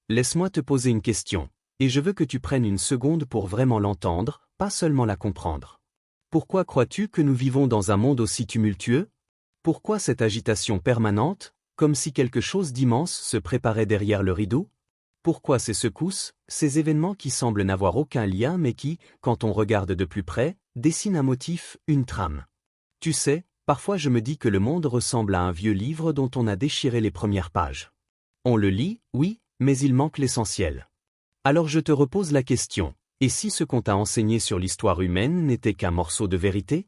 Laisse-moi te poser une question. Et je veux que tu prennes une seconde pour vraiment l'entendre, pas seulement la comprendre. Pourquoi crois-tu que nous vivons dans un monde aussi tumultueux? Pourquoi cette agitation permanente, comme si quelque chose d'immense se préparait derrière le rideau? Pourquoi ces secousses, ces événements qui semblent n'avoir aucun lien mais qui, quand on regarde de plus près, dessinent un motif, une trame? Tu sais, parfois je me dis que le monde ressemble à un vieux livre dont on a déchiré les premières pages. On le lit, oui, mais il manque l'essentiel. Alors je te repose la question, et si ce qu'on t'a enseigné sur l'histoire humaine n'était qu'un morceau de vérité?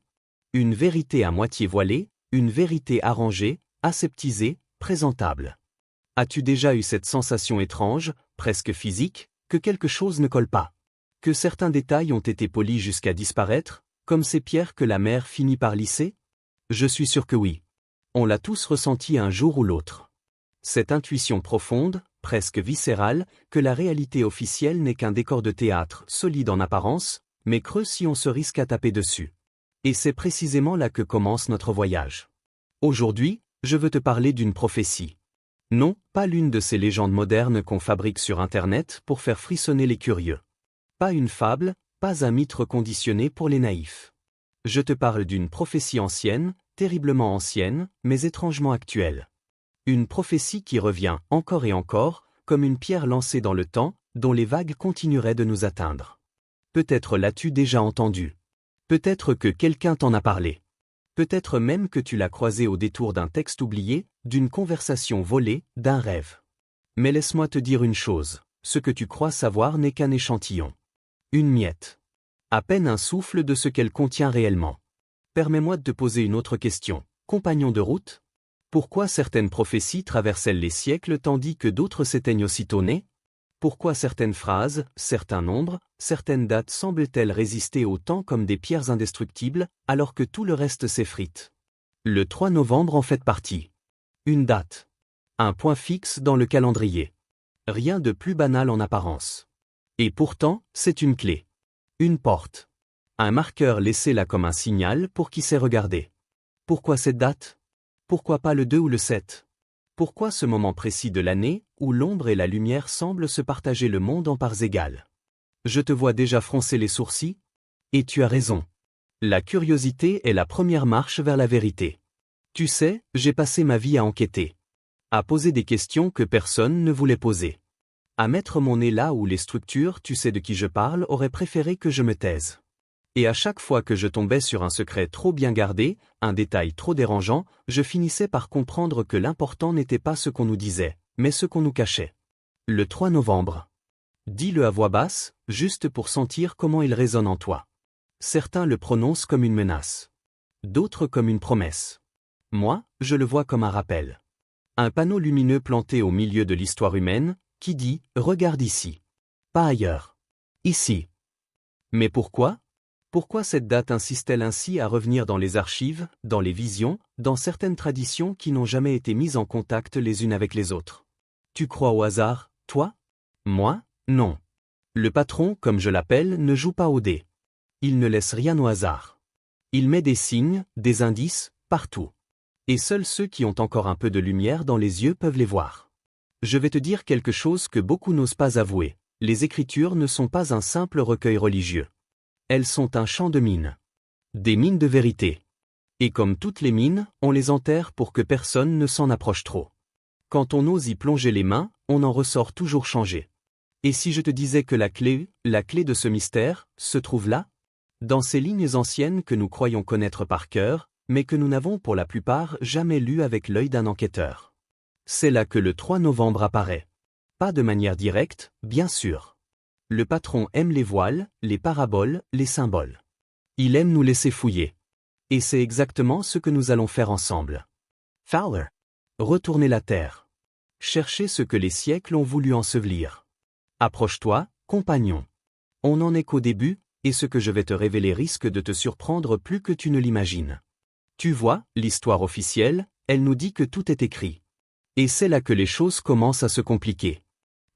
Une vérité à moitié voilée, une vérité arrangée, aseptisée, présentable. As-tu déjà eu cette sensation étrange, presque physique, que quelque chose ne colle pas? Que certains détails ont été polis jusqu'à disparaître, comme ces pierres que la mer finit par lisser? Je suis sûr que oui. On l'a tous ressenti un jour ou l'autre. Cette intuition profonde, presque viscérale, que la réalité officielle n'est qu'un décor de théâtre, solide en apparence, mais creux si on se risque à taper dessus. Et c'est précisément là que commence notre voyage. Aujourd'hui, je veux te parler d'une prophétie. Non, pas l'une de ces légendes modernes qu'on fabrique sur Internet pour faire frissonner les curieux. Pas une fable, pas un mythe reconditionné pour les naïfs. Je te parle d'une prophétie ancienne, terriblement ancienne, mais étrangement actuelle. Une prophétie qui revient encore et encore, comme une pierre lancée dans le temps, dont les vagues continueraient de nous atteindre. Peut-être l'as-tu déjà entendu. Peut-être que quelqu'un t'en a parlé. Peut-être même que tu l'as croisé au détour d'un texte oublié, d'une conversation volée, d'un rêve. Mais laisse-moi te dire une chose, ce que tu crois savoir n'est qu'un échantillon. Une miette. À peine un souffle de ce qu'elle contient réellement. Permets-moi de te poser une autre question. Compagnon de route? Pourquoi certaines prophéties traversent-elles les siècles tandis que d'autres s'éteignent aussitôt nées? Pourquoi certaines phrases, certains nombres, certaines dates semblent-elles résister au temps comme des pierres indestructibles, alors que tout le reste s'effrite? Le 3 novembre en fait partie. Une date. Un point fixe dans le calendrier. Rien de plus banal en apparence. Et pourtant, c'est une clé. Une porte. Un marqueur laissé là comme un signal pour qui sait regarder. Pourquoi cette date? Pourquoi pas le 2 ou le 7? Pourquoi ce moment précis de l'année, où l'ombre et la lumière semblent se partager le monde en parts égales? Je te vois déjà froncer les sourcils? Et tu as raison. La curiosité est la première marche vers la vérité. Tu sais, j'ai passé ma vie à enquêter. À poser des questions que personne ne voulait poser. À mettre mon nez là où les structures, tu sais de qui je parle, auraient préféré que je me taise. Et à chaque fois que je tombais sur un secret trop bien gardé, un détail trop dérangeant, je finissais par comprendre que l'important n'était pas ce qu'on nous disait, mais ce qu'on nous cachait. Le 3 novembre. Dis-le à voix basse, juste pour sentir comment il résonne en toi. Certains le prononcent comme une menace. D'autres comme une promesse. Moi, je le vois comme un rappel. Un panneau lumineux planté au milieu de l'histoire humaine, qui dit « Regarde ici ». Pas ailleurs. Ici. Mais pourquoi? Pourquoi cette date insiste-t-elle ainsi à revenir dans les archives, dans les visions, dans certaines traditions qui n'ont jamais été mises en contact les unes avec les autres? Tu crois au hasard, toi? Moi, non. Le patron, comme je l'appelle, ne joue pas au dé. Il ne laisse rien au hasard. Il met des signes, des indices, partout. Et seuls ceux qui ont encore un peu de lumière dans les yeux peuvent les voir. Je vais te dire quelque chose que beaucoup n'osent pas avouer. Les Écritures ne sont pas un simple recueil religieux. Elles sont un champ de mines. Des mines de vérité. Et comme toutes les mines, on les enterre pour que personne ne s'en approche trop. Quand on ose y plonger les mains, on en ressort toujours changé. Et si je te disais que la clé de ce mystère, se trouve là? Dans ces lignes anciennes que nous croyons connaître par cœur, mais que nous n'avons pour la plupart jamais lues avec l'œil d'un enquêteur. C'est là que le 3 novembre apparaît. Pas de manière directe, bien sûr. Le patron aime les voiles, les paraboles, les symboles. Il aime nous laisser fouiller. Et c'est exactement ce que nous allons faire ensemble. Fowler. Retourner la terre. Chercher ce que les siècles ont voulu ensevelir. Approche-toi, compagnon. On n'en est qu'au début, et ce que je vais te révéler risque de te surprendre plus que tu ne l'imagines. Tu vois, l'histoire officielle, elle nous dit que tout est écrit. Et c'est là que les choses commencent à se compliquer.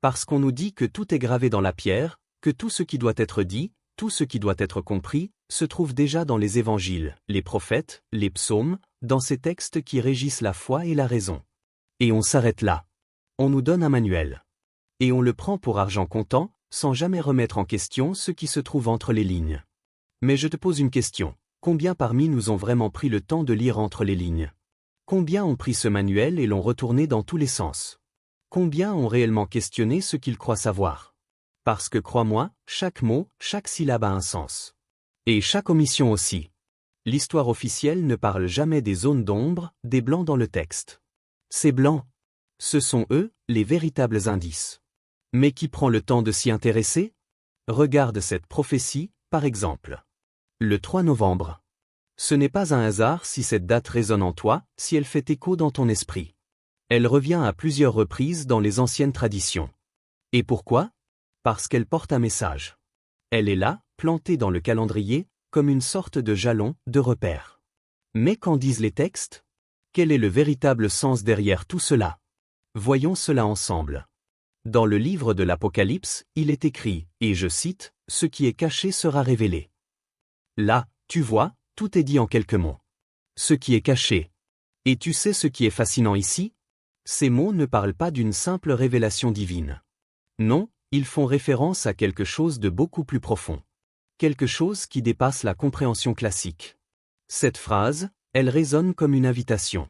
Parce qu'on nous dit que tout est gravé dans la pierre, que tout ce qui doit être dit, tout ce qui doit être compris, se trouve déjà dans les évangiles, les prophètes, les psaumes, dans ces textes qui régissent la foi et la raison. Et on s'arrête là. On nous donne un manuel. Et on le prend pour argent comptant, sans jamais remettre en question ce qui se trouve entre les lignes. Mais je te pose une question. Combien parmi nous ont vraiment pris le temps de lire entre les lignes? Combien ont pris ce manuel et l'ont retourné dans tous les sens? Combien ont réellement questionné ce qu'ils croient savoir? Parce que crois-moi, chaque mot, chaque syllabe a un sens. Et chaque omission aussi. L'histoire officielle ne parle jamais des zones d'ombre, des blancs dans le texte. Ces blancs, ce sont eux, les véritables indices. Mais qui prend le temps de s'y intéresser? Regarde cette prophétie, par exemple. Le 3 novembre. Ce n'est pas un hasard si cette date résonne en toi, si elle fait écho dans ton esprit. Elle revient à plusieurs reprises dans les anciennes traditions. Et pourquoi? Parce qu'elle porte un message. Elle est là, plantée dans le calendrier, comme une sorte de jalon, de repère. Mais qu'en disent les textes? Quel est le véritable sens derrière tout cela? Voyons cela ensemble. Dans le livre de l'Apocalypse, il est écrit, et je cite, « Ce qui est caché sera révélé ». Là, tu vois, tout est dit en quelques mots. Ce qui est caché. Et tu sais ce qui est fascinant ici? Ces mots ne parlent pas d'une simple révélation divine. Non, ils font référence à quelque chose de beaucoup plus profond. Quelque chose qui dépasse la compréhension classique. Cette phrase, elle résonne comme une invitation.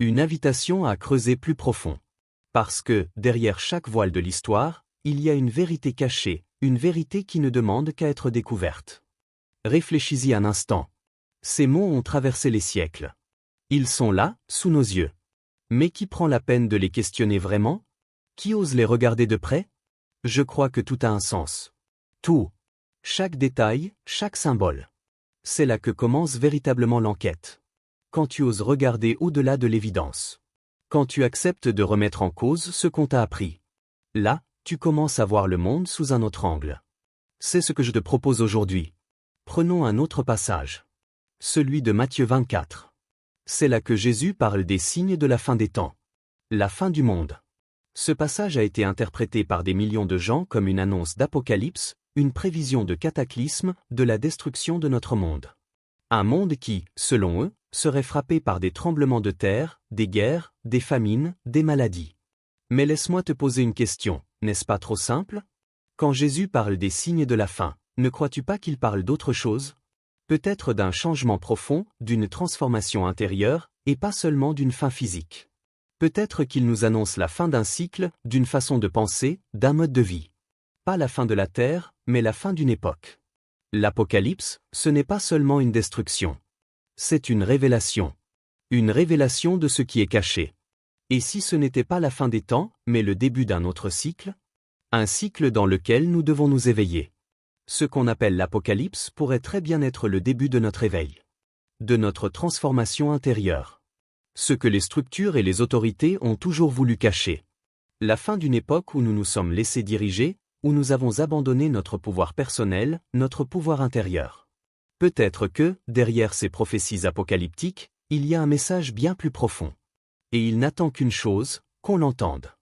Une invitation à creuser plus profond. Parce que, derrière chaque voile de l'histoire, il y a une vérité cachée, une vérité qui ne demande qu'à être découverte. Réfléchis-y un instant. Ces mots ont traversé les siècles. Ils sont là, sous nos yeux. Mais qui prend la peine de les questionner vraiment? Qui ose les regarder de près? Je crois que tout a un sens. Tout. Chaque détail, chaque symbole. C'est là que commence véritablement l'enquête. Quand tu oses regarder au-delà de l'évidence. Quand tu acceptes de remettre en cause ce qu'on t'a appris. Là, tu commences à voir le monde sous un autre angle. C'est ce que je te propose aujourd'hui. Prenons un autre passage. Celui de Matthieu 24. C'est là que Jésus parle des signes de la fin des temps. La fin du monde. Ce passage a été interprété par des millions de gens comme une annonce d'Apocalypse, une prévision de cataclysme, de la destruction de notre monde. Un monde qui, selon eux, serait frappé par des tremblements de terre, des guerres, des famines, des maladies. Mais laisse-moi te poser une question, n'est-ce pas trop simple? Quand Jésus parle des signes de la fin, ne crois-tu pas qu'il parle d'autre chose? Peut-être d'un changement profond, d'une transformation intérieure, et pas seulement d'une fin physique. Peut-être qu'il nous annonce la fin d'un cycle, d'une façon de penser, d'un mode de vie. Pas la fin de la terre, mais la fin d'une époque. L'Apocalypse, ce n'est pas seulement une destruction. C'est une révélation. Une révélation de ce qui est caché. Et si ce n'était pas la fin des temps, mais le début d'un autre cycle? Un cycle dans lequel nous devons nous éveiller. Ce qu'on appelle l'Apocalypse pourrait très bien être le début de notre éveil. De notre transformation intérieure. Ce que les structures et les autorités ont toujours voulu cacher. La fin d'une époque où nous nous sommes laissés diriger, où nous avons abandonné notre pouvoir personnel, notre pouvoir intérieur. Peut-être que, derrière ces prophéties apocalyptiques, il y a un message bien plus profond. Et il n'attend qu'une chose, qu'on l'entende.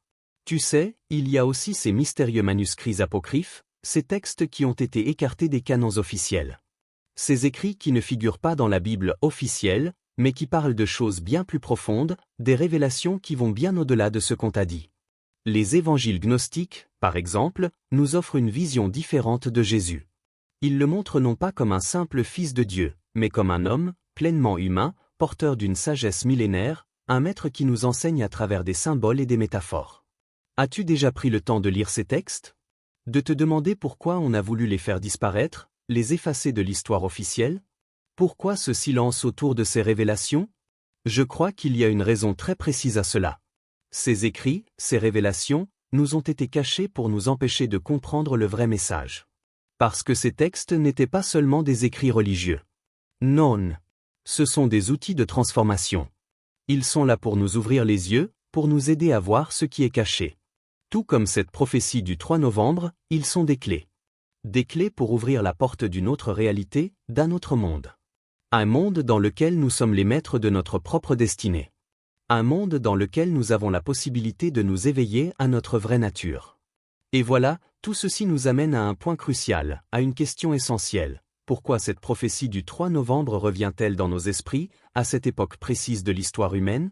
Tu sais, il y a aussi ces mystérieux manuscrits apocryphes, ces textes qui ont été écartés des canons officiels. Ces écrits qui ne figurent pas dans la Bible officielle, mais qui parlent de choses bien plus profondes, des révélations qui vont bien au-delà de ce qu'on t'a dit. Les évangiles gnostiques, par exemple, nous offrent une vision différente de Jésus. Ils le montrent non pas comme un simple fils de Dieu, mais comme un homme, pleinement humain, porteur d'une sagesse millénaire, un maître qui nous enseigne à travers des symboles et des métaphores. As-tu déjà pris le temps de lire ces textes? De te demander pourquoi on a voulu les faire disparaître, les effacer de l'histoire officielle? Pourquoi ce silence autour de ces révélations? Je crois qu'il y a une raison très précise à cela. Ces écrits, ces révélations, nous ont été cachés pour nous empêcher de comprendre le vrai message. Parce que ces textes n'étaient pas seulement des écrits religieux. Non. Ce sont des outils de transformation. Ils sont là pour nous ouvrir les yeux, pour nous aider à voir ce qui est caché. Tout comme cette prophétie du 3 novembre, ils sont des clés. Des clés pour ouvrir la porte d'une autre réalité, d'un autre monde. Un monde dans lequel nous sommes les maîtres de notre propre destinée. Un monde dans lequel nous avons la possibilité de nous éveiller à notre vraie nature. Et voilà, tout ceci nous amène à un point crucial, à une question essentielle. Pourquoi cette prophétie du 3 novembre revient-elle dans nos esprits, à cette époque précise de l'histoire humaine?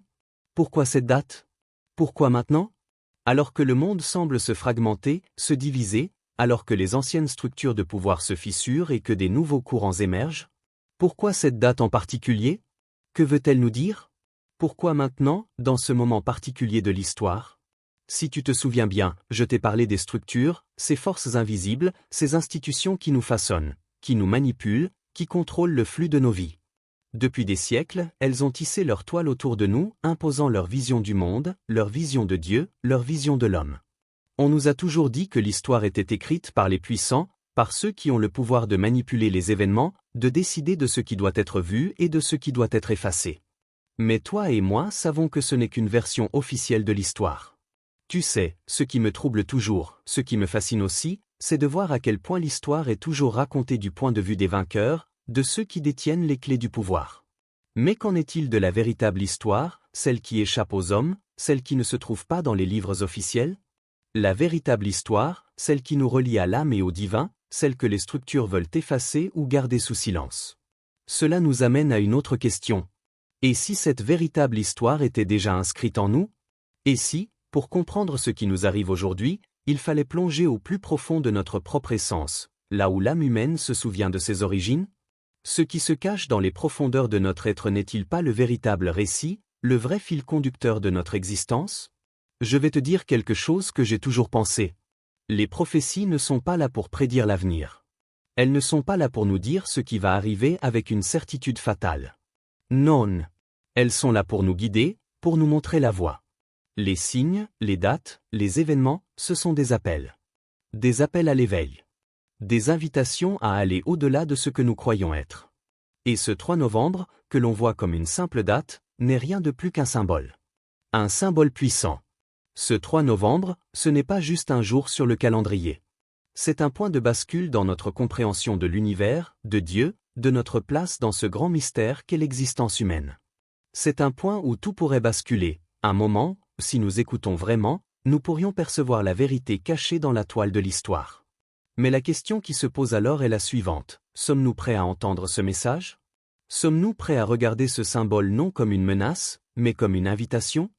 Pourquoi cette date? Pourquoi maintenant? Alors que le monde semble se fragmenter, se diviser, alors que les anciennes structures de pouvoir se fissurent et que des nouveaux courants émergent? Pourquoi cette date en particulier? Que veut-elle nous dire? Pourquoi maintenant, dans ce moment particulier de l'histoire? Si tu te souviens bien, je t'ai parlé des structures, ces forces invisibles, ces institutions qui nous façonnent, qui nous manipulent, qui contrôlent le flux de nos vies. Depuis des siècles, elles ont tissé leur toile autour de nous, imposant leur vision du monde, leur vision de Dieu, leur vision de l'homme. On nous a toujours dit que l'histoire était écrite par les puissants, par ceux qui ont le pouvoir de manipuler les événements, de décider de ce qui doit être vu et de ce qui doit être effacé. Mais toi et moi savons que ce n'est qu'une version officielle de l'histoire. Tu sais, ce qui me trouble toujours, ce qui me fascine aussi, c'est de voir à quel point l'histoire est toujours racontée du point de vue des vainqueurs, de ceux qui détiennent les clés du pouvoir. Mais qu'en est-il de la véritable histoire, celle qui échappe aux hommes, celle qui ne se trouve pas dans les livres officiels? La véritable histoire, celle qui nous relie à l'âme et au divin, celle que les structures veulent effacer ou garder sous silence. Cela nous amène à une autre question. Et si cette véritable histoire était déjà inscrite en nous? Et si, pour comprendre ce qui nous arrive aujourd'hui, il fallait plonger au plus profond de notre propre essence, là où l'âme humaine se souvient de ses origines? Ce qui se cache dans les profondeurs de notre être n'est-il pas le véritable récit, le vrai fil conducteur de notre existence? Je vais te dire quelque chose que j'ai toujours pensé. Les prophéties ne sont pas là pour prédire l'avenir. Elles ne sont pas là pour nous dire ce qui va arriver avec une certitude fatale. Non. Elles sont là pour nous guider, pour nous montrer la voie. Les signes, les dates, les événements, ce sont des appels. Des appels à l'éveil. Des invitations à aller au-delà de ce que nous croyons être. Et ce 3 novembre, que l'on voit comme une simple date, n'est rien de plus qu'un symbole. Un symbole puissant. Ce 3 novembre, ce n'est pas juste un jour sur le calendrier. C'est un point de bascule dans notre compréhension de l'univers, de Dieu, de notre place dans ce grand mystère qu'est l'existence humaine. C'est un point où tout pourrait basculer, un moment, si nous écoutons vraiment, nous pourrions percevoir la vérité cachée dans la toile de l'histoire. Mais la question qui se pose alors est la suivante. Sommes-nous prêts à entendre ce message? Sommes-nous prêts à regarder ce symbole non comme une menace, mais comme une invitation?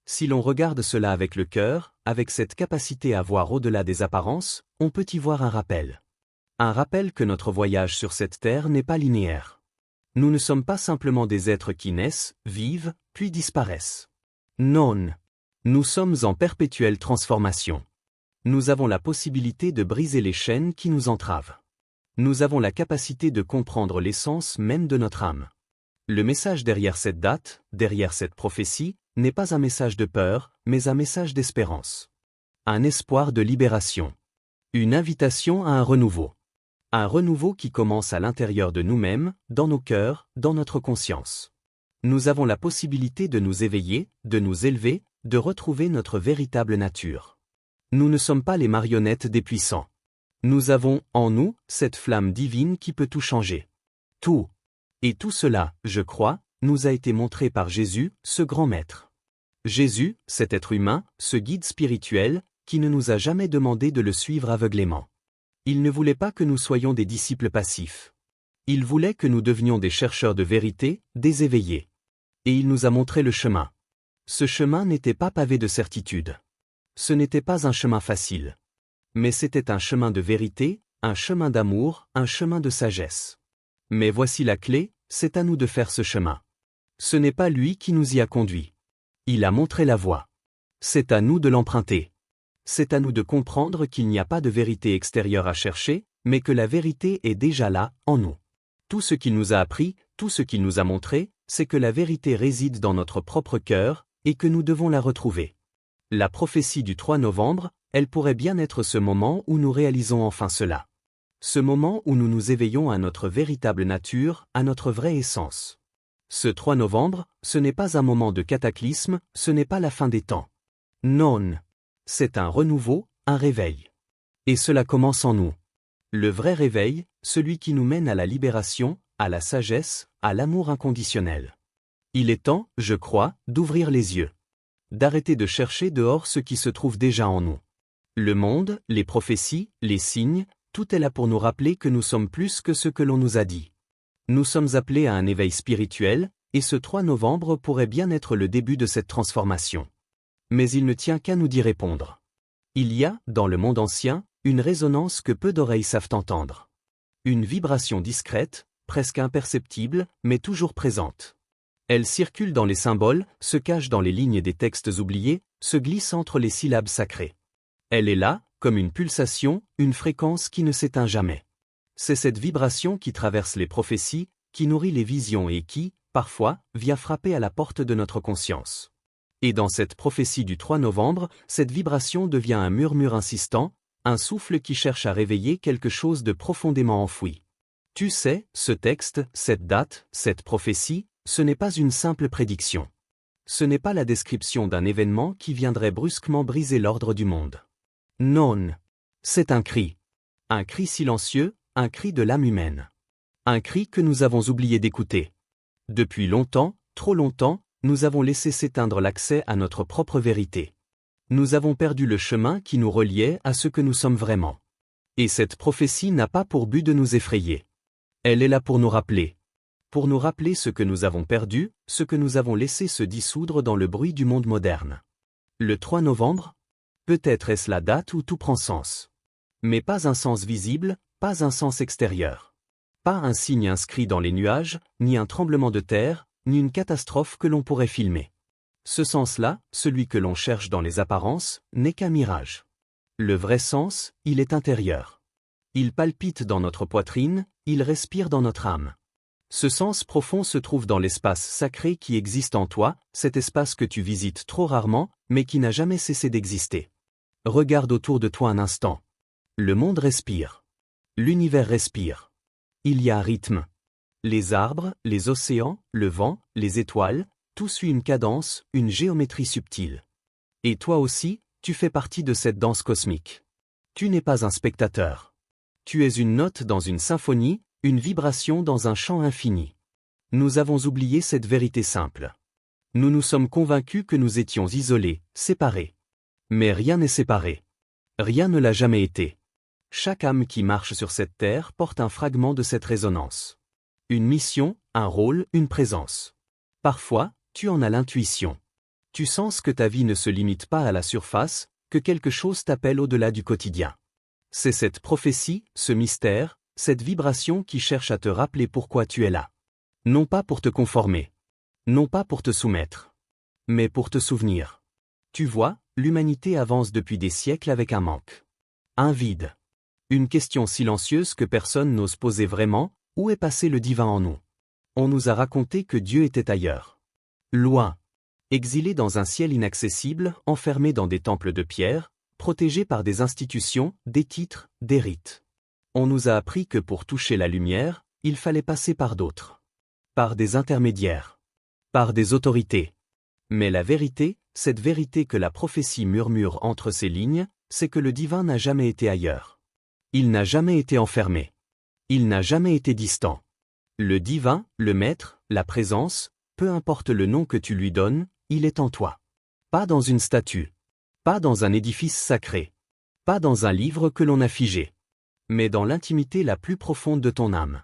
Si l'on regarde cela avec le cœur, avec cette capacité à voir au-delà des apparences, on peut y voir un rappel. Un rappel que notre voyage sur cette terre n'est pas linéaire. Nous ne sommes pas simplement des êtres qui naissent, vivent, puis disparaissent. Non. Nous sommes en perpétuelle transformation. Nous avons la possibilité de briser les chaînes qui nous entravent. Nous avons la capacité de comprendre l'essence même de notre âme. Le message derrière cette date, derrière cette prophétie, n'est pas un message de peur, mais un message d'espérance. Un espoir de libération. Une invitation à un renouveau. Un renouveau qui commence à l'intérieur de nous-mêmes, dans nos cœurs, dans notre conscience. Nous avons la possibilité de nous éveiller, de nous élever, de retrouver notre véritable nature. Nous ne sommes pas les marionnettes des puissants. Nous avons, en nous, cette flamme divine qui peut tout changer. Tout. Et tout cela, je crois, nous a été montré par Jésus, ce grand maître. Jésus, cet être humain, ce guide spirituel, qui ne nous a jamais demandé de le suivre aveuglément. Il ne voulait pas que nous soyons des disciples passifs. Il voulait que nous devenions des chercheurs de vérité, des éveillés. Et il nous a montré le chemin. Ce chemin n'était pas pavé de certitudes. Ce n'était pas un chemin facile. Mais c'était un chemin de vérité, un chemin d'amour, un chemin de sagesse. Mais voici la clé, c'est à nous de faire ce chemin. Ce n'est pas lui qui nous y a conduits. Il a montré la voie. C'est à nous de l'emprunter. C'est à nous de comprendre qu'il n'y a pas de vérité extérieure à chercher, mais que la vérité est déjà là, en nous. Tout ce qu'il nous a appris, tout ce qu'il nous a montré, c'est que la vérité réside dans notre propre cœur, et que nous devons la retrouver. La prophétie du 3 novembre, elle pourrait bien être ce moment où nous réalisons enfin cela. Ce moment où nous nous éveillons à notre véritable nature, à notre vraie essence. Ce 3 novembre, ce n'est pas un moment de cataclysme, ce n'est pas la fin des temps. Non. C'est un renouveau, un réveil. Et cela commence en nous. Le vrai réveil, celui qui nous mène à la libération, à la sagesse, à l'amour inconditionnel. Il est temps, je crois, d'ouvrir les yeux. D'arrêter de chercher dehors ce qui se trouve déjà en nous. Le monde, les prophéties, les signes, tout est là pour nous rappeler que nous sommes plus que ce que l'on nous a dit. Nous sommes appelés à un éveil spirituel, et ce 3 novembre pourrait bien être le début de cette transformation. Mais il ne tient qu'à nous d'y répondre. Il y a, dans le monde ancien, une résonance que peu d'oreilles savent entendre. Une vibration discrète, presque imperceptible, mais toujours présente. Elle circule dans les symboles, se cache dans les lignes des textes oubliés, se glisse entre les syllabes sacrées. Elle est là, comme une pulsation, une fréquence qui ne s'éteint jamais. C'est cette vibration qui traverse les prophéties, qui nourrit les visions et qui, parfois, vient frapper à la porte de notre conscience. Et dans cette prophétie du 3 novembre, cette vibration devient un murmure insistant, un souffle qui cherche à réveiller quelque chose de profondément enfoui. Tu sais, ce texte, cette date, cette prophétie, ce n'est pas une simple prédiction. Ce n'est pas la description d'un événement qui viendrait brusquement briser l'ordre du monde. Non. C'est un cri. Un cri silencieux, un cri de l'âme humaine. Un cri que nous avons oublié d'écouter. Depuis longtemps, trop longtemps, nous avons laissé s'éteindre l'accès à notre propre vérité. Nous avons perdu le chemin qui nous reliait à ce que nous sommes vraiment. Et cette prophétie n'a pas pour but de nous effrayer. Elle est là pour nous rappeler. Pour nous rappeler ce que nous avons perdu, ce que nous avons laissé se dissoudre dans le bruit du monde moderne. Le 3 novembre? Peut-être est-ce la date où tout prend sens. Mais pas un sens visible, pas un sens extérieur. Pas un signe inscrit dans les nuages, ni un tremblement de terre, ni une catastrophe que l'on pourrait filmer. Ce sens-là, celui que l'on cherche dans les apparences, n'est qu'un mirage. Le vrai sens, il est intérieur. Il palpite dans notre poitrine, il respire dans notre âme. Ce sens profond se trouve dans l'espace sacré qui existe en toi, cet espace que tu visites trop rarement, mais qui n'a jamais cessé d'exister. Regarde autour de toi un instant. Le monde respire. L'univers respire. Il y a un rythme. Les arbres, les océans, le vent, les étoiles, tout suit une cadence, une géométrie subtile. Et toi aussi, tu fais partie de cette danse cosmique. Tu n'es pas un spectateur. Tu es une note dans une symphonie, une vibration dans un chant infini. Nous avons oublié cette vérité simple. Nous nous sommes convaincus que nous étions isolés, séparés. Mais rien n'est séparé. Rien ne l'a jamais été. Chaque âme qui marche sur cette terre porte un fragment de cette résonance. Une mission, un rôle, une présence. Parfois, tu en as l'intuition. Tu sens que ta vie ne se limite pas à la surface, que quelque chose t'appelle au-delà du quotidien. C'est cette prophétie, ce mystère, cette vibration qui cherche à te rappeler pourquoi tu es là. Non pas pour te conformer. Non pas pour te soumettre. Mais pour te souvenir. Tu vois, l'humanité avance depuis des siècles avec un manque. Un vide. Une question silencieuse que personne n'ose poser vraiment, où est passé le divin en nous? On nous a raconté que Dieu était ailleurs. Loin. Exilé dans un ciel inaccessible, enfermé dans des temples de pierre, protégé par des institutions, des titres, des rites. On nous a appris que pour toucher la lumière, il fallait passer par d'autres. Par des intermédiaires. Par des autorités. Mais la vérité, cette vérité que la prophétie murmure entre ces lignes, c'est que le divin n'a jamais été ailleurs. Il n'a jamais été enfermé. Il n'a jamais été distant. Le divin, le maître, la présence, peu importe le nom que tu lui donnes, il est en toi. Pas dans une statue. Pas dans un édifice sacré. Pas dans un livre que l'on a figé. Mais dans l'intimité la plus profonde de ton âme.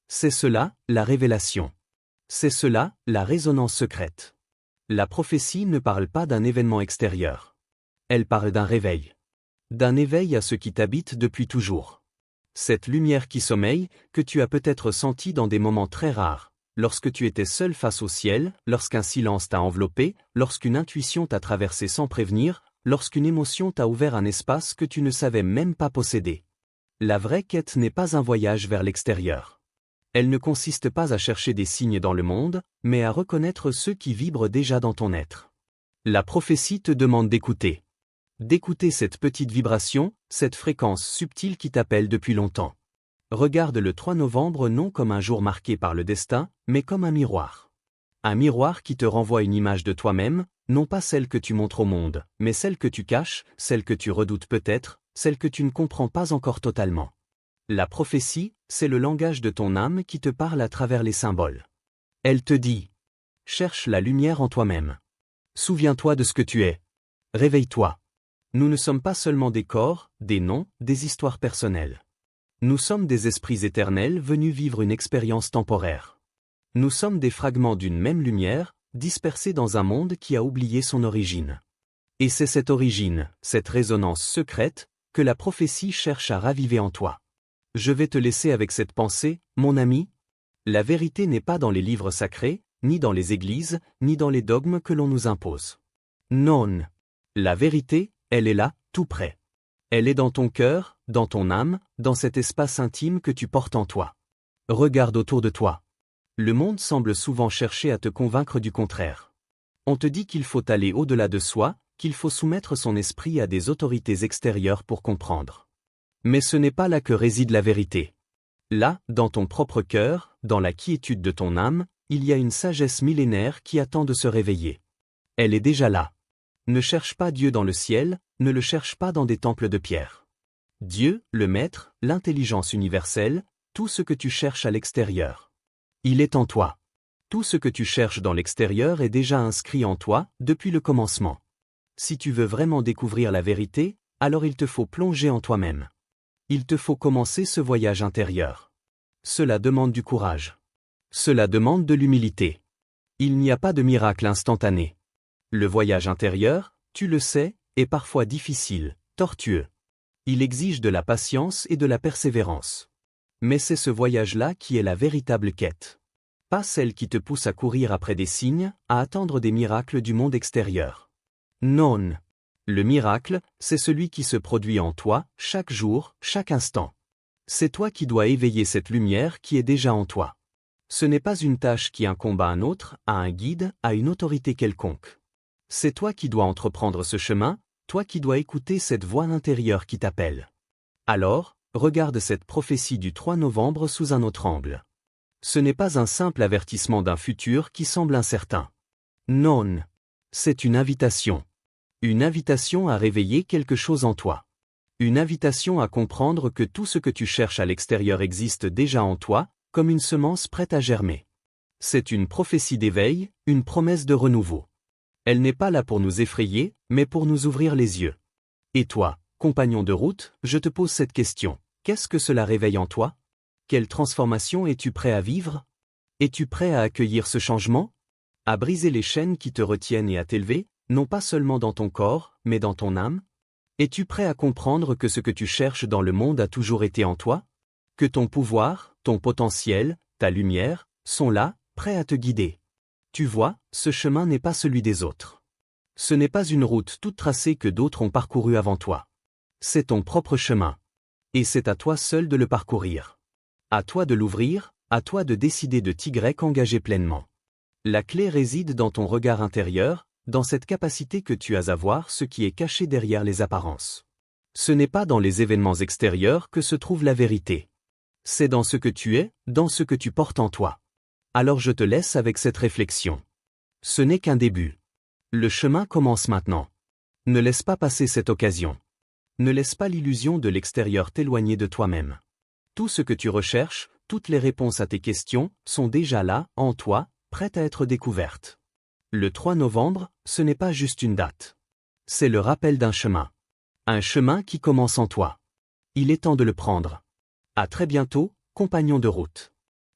C'est cela, la révélation. C'est cela, la résonance secrète. La prophétie ne parle pas d'un événement extérieur. Elle parle d'un réveil. D'un éveil à ce qui t'habite depuis toujours. Cette lumière qui sommeille, que tu as peut-être sentie dans des moments très rares, lorsque tu étais seul face au ciel, lorsqu'un silence t'a enveloppé, lorsqu'une intuition t'a traversé sans prévenir, lorsqu'une émotion t'a ouvert un espace que tu ne savais même pas posséder. La vraie quête n'est pas un voyage vers l'extérieur. Elle ne consiste pas à chercher des signes dans le monde, mais à reconnaître ceux qui vibrent déjà dans ton être. La prophétie te demande d'écouter. D'écouter cette petite vibration, cette fréquence subtile qui t'appelle depuis longtemps. Regarde le 3 novembre non comme un jour marqué par le destin, mais comme un miroir. Un miroir qui te renvoie une image de toi-même, non pas celle que tu montres au monde, mais celle que tu caches, celle que tu redoutes peut-être, celle que tu ne comprends pas encore totalement. La prophétie, c'est le langage de ton âme qui te parle à travers les symboles. Elle te dit « Cherche la lumière en toi-même. Souviens-toi de ce que tu es. Réveille-toi. » Nous ne sommes pas seulement des corps, des noms, des histoires personnelles. Nous sommes des esprits éternels venus vivre une expérience temporaire. Nous sommes des fragments d'une même lumière, dispersés dans un monde qui a oublié son origine. Et c'est cette origine, cette résonance secrète, que la prophétie cherche à raviver en toi. Je vais te laisser avec cette pensée, mon ami. La vérité n'est pas dans les livres sacrés, ni dans les églises, ni dans les dogmes que l'on nous impose. Non. La vérité, elle est là, tout près. Elle est dans ton cœur, dans ton âme, dans cet espace intime que tu portes en toi. Regarde autour de toi. Le monde semble souvent chercher à te convaincre du contraire. On te dit qu'il faut aller au-delà de soi, qu'il faut soumettre son esprit à des autorités extérieures pour comprendre. Mais ce n'est pas là que réside la vérité. Là, dans ton propre cœur, dans la quiétude de ton âme, il y a une sagesse millénaire qui attend de se réveiller. Elle est déjà là. Ne cherche pas Dieu dans le ciel, ne le cherche pas dans des temples de pierre. Dieu, le Maître, l'intelligence universelle, tout ce que tu cherches à l'extérieur. Il est en toi. Tout ce que tu cherches dans l'extérieur est déjà inscrit en toi, depuis le commencement. Si tu veux vraiment découvrir la vérité, alors il te faut plonger en toi-même. Il te faut commencer ce voyage intérieur. Cela demande du courage. Cela demande de l'humilité. Il n'y a pas de miracle instantané. Le voyage intérieur, tu le sais, est parfois difficile, tortueux. Il exige de la patience et de la persévérance. Mais c'est ce voyage-là qui est la véritable quête. Pas celle qui te pousse à courir après des signes, à attendre des miracles du monde extérieur. Non. Le miracle, c'est celui qui se produit en toi, chaque jour, chaque instant. C'est toi qui dois éveiller cette lumière qui est déjà en toi. Ce n'est pas une tâche qui incombe à un autre, à un guide, à une autorité quelconque. C'est toi qui dois entreprendre ce chemin, toi qui dois écouter cette voix intérieure qui t'appelle. Alors, regarde cette prophétie du 3 novembre sous un autre angle. Ce n'est pas un simple avertissement d'un futur qui semble incertain. Non. C'est une invitation. Une invitation à réveiller quelque chose en toi. Une invitation à comprendre que tout ce que tu cherches à l'extérieur existe déjà en toi, comme une semence prête à germer. C'est une prophétie d'éveil, une promesse de renouveau. Elle n'est pas là pour nous effrayer, mais pour nous ouvrir les yeux. Et toi, compagnon de route, je te pose cette question. Qu'est-ce que cela réveille en toi? Quelle transformation es-tu prêt à vivre? Es-tu prêt à accueillir ce changement? À briser les chaînes qui te retiennent et à t'élever, non pas seulement dans ton corps, mais dans ton âme? Es-tu prêt à comprendre que ce que tu cherches dans le monde a toujours été en toi? Que ton pouvoir, ton potentiel, ta lumière, sont là, prêts à te guider. Tu vois, ce chemin n'est pas celui des autres. Ce n'est pas une route toute tracée que d'autres ont parcourue avant toi. C'est ton propre chemin. Et c'est à toi seul de le parcourir. À toi de l'ouvrir, à toi de décider de t'y engager pleinement. La clé réside dans ton regard intérieur, dans cette capacité que tu as à voir ce qui est caché derrière les apparences. Ce n'est pas dans les événements extérieurs que se trouve la vérité. C'est dans ce que tu es, dans ce que tu portes en toi. Alors je te laisse avec cette réflexion. Ce n'est qu'un début. Le chemin commence maintenant. Ne laisse pas passer cette occasion. Ne laisse pas l'illusion de l'extérieur t'éloigner de toi-même. Tout ce que tu recherches, toutes les réponses à tes questions, sont déjà là, en toi, prêtes à être découvertes. Le 3 novembre, ce n'est pas juste une date. C'est le rappel d'un chemin. Un chemin qui commence en toi. Il est temps de le prendre. À très bientôt, compagnon de route.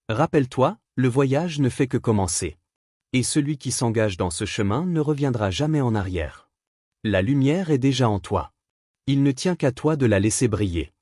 Rappelle-toi, le voyage ne fait que commencer. Et celui qui s'engage dans ce chemin ne reviendra jamais en arrière. La lumière est déjà en toi. Il ne tient qu'à toi de la laisser briller.